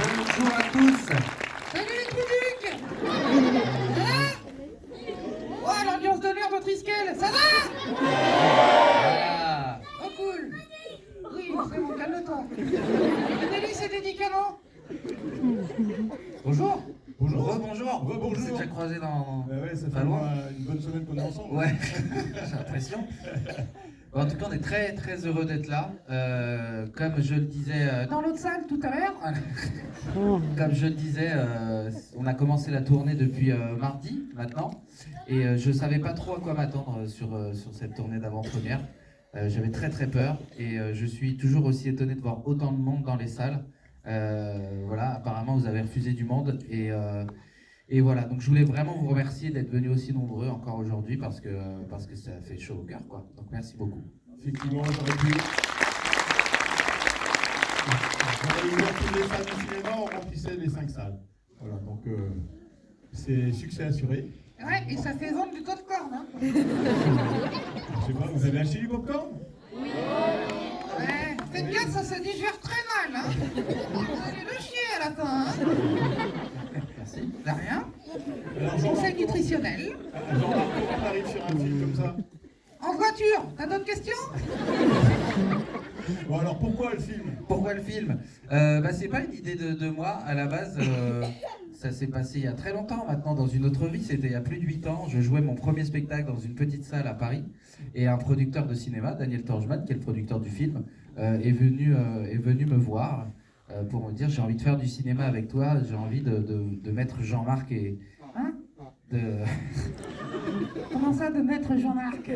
Bonjour à tous. Salut les trucs. Hein? Oh, l'ambiance d'honneur de Triskel, ça va? Voilà. Oh cool. Oui, c'est bon, calme-toi. Nelly, c'était dit comment? Bonjour. Bonjour. Bonjour. Bonjour. On s'est déjà croisé dans... Bah ouais, ça pas fait loin. une bonne semaine qu'on est ensemble. Ouais, j'ai l'impression. Bon, en tout cas, on est très très heureux d'être là. Comme je le disais dans l'autre salle tout à l'heure, comme je le disais, on a commencé la tournée depuis mardi maintenant, et je savais pas trop à quoi m'attendre sur cette tournée d'avant-première. J'avais très très peur, et je suis toujours aussi étonné de voir autant de monde dans les salles. Voilà, apparemment vous avez refusé du monde, et voilà, donc je voulais vraiment vous remercier d'être venus aussi nombreux encore aujourd'hui parce que ça fait chaud au cœur, quoi. Donc merci beaucoup. Effectivement, j'aurais pu. J'aurais ouvert toutes les salles de cinéma, on remplissait les 5 salles. Voilà, donc c'est succès assuré. Ouais, et ça fait vendre du popcorn, hein? Je sais pas, vous avez acheté du popcorn? Ouais, faites gaffe, ça se digère très mal, hein? Vous allez le chier à la fin, hein? Merci. De rien. Alors, Conseil nutritionnel. Jean-Marc, comment on arrive sur un film comme ça? En voiture, t'as d'autres questions? Bon, alors pourquoi le film? Pourquoi le film? C'est pas une idée de moi à la base. Ça s'est passé il y a très longtemps maintenant dans une autre vie. C'était il y a plus de 8 ans. Je jouais mon premier spectacle dans une petite salle à Paris. Et un producteur de cinéma, Daniel Torjman, qui est le producteur du film, est venu me voir pour me dire j'ai envie de faire du cinéma avec toi. J'ai envie de mettre Jean-Marc et... Hein? de... Comment ça, de mettre Jean-Marc?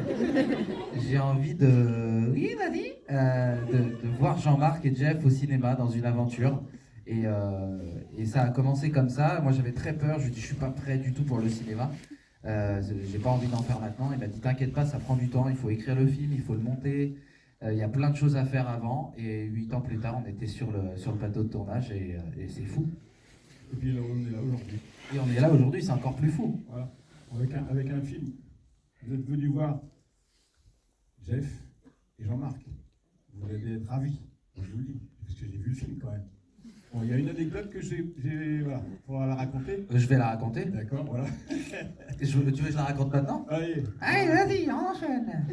J'ai envie de... Oui, vas-y. de voir Jean-Marc et Jeff au cinéma dans une aventure. Et ça a commencé comme ça. Moi j'avais très peur, je lui ai dit je suis pas prêt du tout pour le cinéma. J'ai pas envie d'en faire maintenant. Il m'a dit t'inquiète pas, ça prend du temps, il faut écrire le film, il faut le monter. Il y a plein de choses à faire avant. Et 8 ans plus tard, on était sur le plateau de tournage et c'est fou. Et puis là, on est là aujourd'hui. Et on est là aujourd'hui, c'est encore plus fou. Voilà, avec un film. Vous êtes venus voir Jeff et Jean-Marc. Vous allez être ravis, je vous le dis, parce que j'ai vu le film quand même. Bon, il y a une anecdote que voilà, pour la raconter. Je vais la raconter. D'accord, voilà. Tu veux que je la raconte maintenant? Allez. Allez, vas-y, on enchaîne.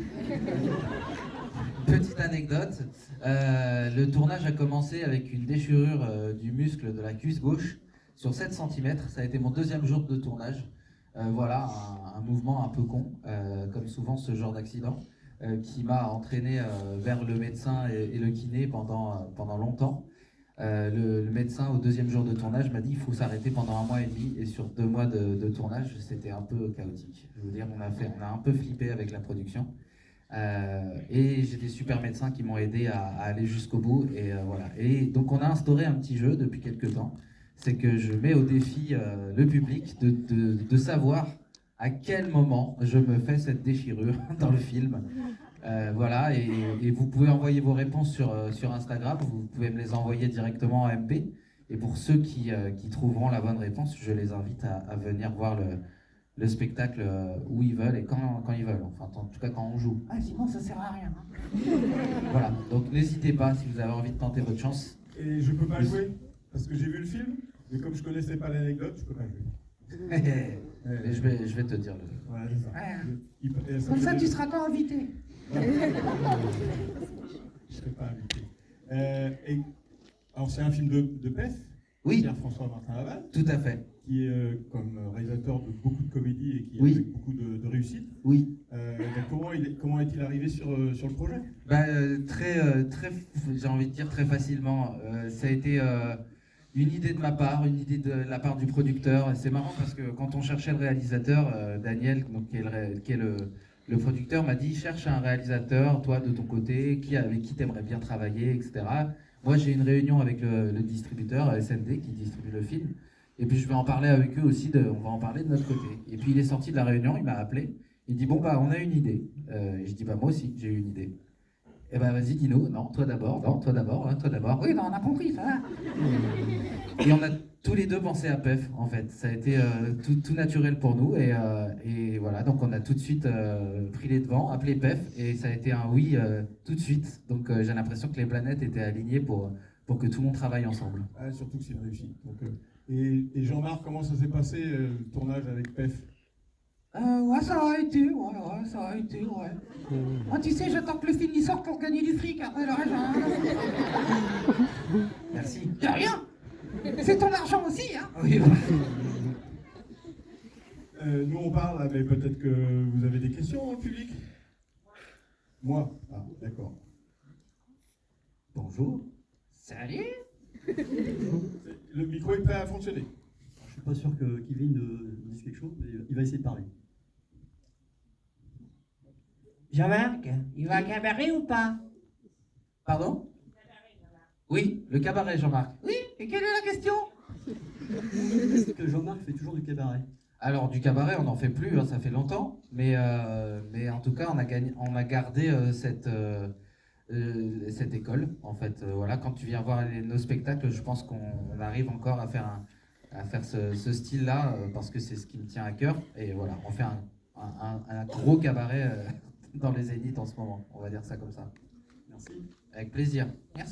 Petite anecdote, le tournage a commencé avec une déchirure du muscle de la cuisse gauche sur 7 cm. Ça a été mon deuxième jour de tournage. Voilà, un mouvement un peu con, comme souvent ce genre d'accident, qui m'a entraîné vers le médecin et le kiné pendant longtemps. Le médecin au deuxième jour de tournage m'a dit il faut s'arrêter pendant 1 mois et demi, et sur 2 mois de tournage c'était un peu chaotique. Je veux dire, on a un peu flippé avec la production. Et j'ai des super médecins qui m'ont aidé à aller jusqu'au bout, et voilà. Et donc on a instauré un petit jeu depuis quelques temps, c'est que je mets au défi le public de savoir à quel moment je me fais cette déchirure dans le film. Voilà, et vous pouvez envoyer vos réponses sur Instagram, vous pouvez me les envoyer directement en MP, et pour ceux qui trouveront la bonne réponse, je les invite à venir voir le spectacle où ils veulent et quand ils veulent, enfin en tout cas quand on joue. Ah, sinon, ça sert à rien, hein. Voilà, donc n'hésitez pas si vous avez envie de tenter votre chance. Et je peux pas jouer, parce que j'ai vu le film, mais comme je connaissais pas l'anecdote, je peux pas jouer. Mais je vais te dire. Voilà, c'est ça. Ouais. Comme ça, tu seras pas invité. Je serai pas invité. Alors c'est un film de PEF, Oui, Pierre-François Martin Laval, tout à fait. qui est comme réalisateur de beaucoup de comédies et qui a Oui. avec beaucoup de réussite. Oui. Donc comment est-il arrivé sur le projet? Très, j'ai envie de dire très facilement. Ça a été une idée de ma part, une idée de la part du producteur. Et c'est marrant parce que quand on cherchait le réalisateur, Daniel, donc, qui est le producteur, m'a dit cherche un réalisateur, toi de ton côté, avec qui tu aimerais bien travailler, etc. Moi j'ai une réunion avec le distributeur SND qui distribue le film. Et puis je vais en parler avec eux aussi, on va en parler de notre côté. Et puis il est sorti de la réunion, il m'a appelé, il dit bon bah on a une idée. Et je dis bah moi aussi j'ai une idée. Eh ben vas-y dis-nous, non toi d'abord, non toi d'abord, hein, toi d'abord. Oui, ben, on a compris, ça va. Et on a tous les deux pensé à PEF en fait. Ça a été tout naturel pour nous, et voilà, donc on a tout de suite pris les devants, appelé PEF, et ça a été un oui tout de suite. Donc j'ai l'impression que les planètes étaient alignées pour que tout le monde travaille ensemble. Ah, surtout que c'est une réussite. Donc, et Jean-Marc, comment ça s'est passé le tournage avec PEF? Ouais, ça a été, ça a été, ouais. Moi, tu sais, j'attends que le film y sorte pour gagner du fric, après le reste, hein. Merci. De rien. C'est ton argent aussi, hein. Oui, voilà. Nous on parle, là, mais peut-être que vous avez des questions au public? Moi? Ah, d'accord. Bonjour. Salut. Le micro est prêt à fonctionner. Je suis pas sûr que Kevin dise quelque chose, mais il va essayer de parler. Jean-Marc, il va à cabaret ou pas? Pardon? Oui, le cabaret, Jean-Marc. Oui, et quelle est la question? Est-ce que Jean-Marc fait toujours du cabaret? Alors, du cabaret, on n'en fait plus, hein, ça fait longtemps. Mais en tout cas, on a gardé cette école. En fait, voilà, quand tu viens voir nos spectacles, je pense qu'on arrive encore à faire ce style-là, parce que c'est ce qui me tient à cœur. Et voilà, on fait un gros cabaret dans les Zéniths en ce moment. On va dire ça comme ça. Merci. Avec plaisir. Merci.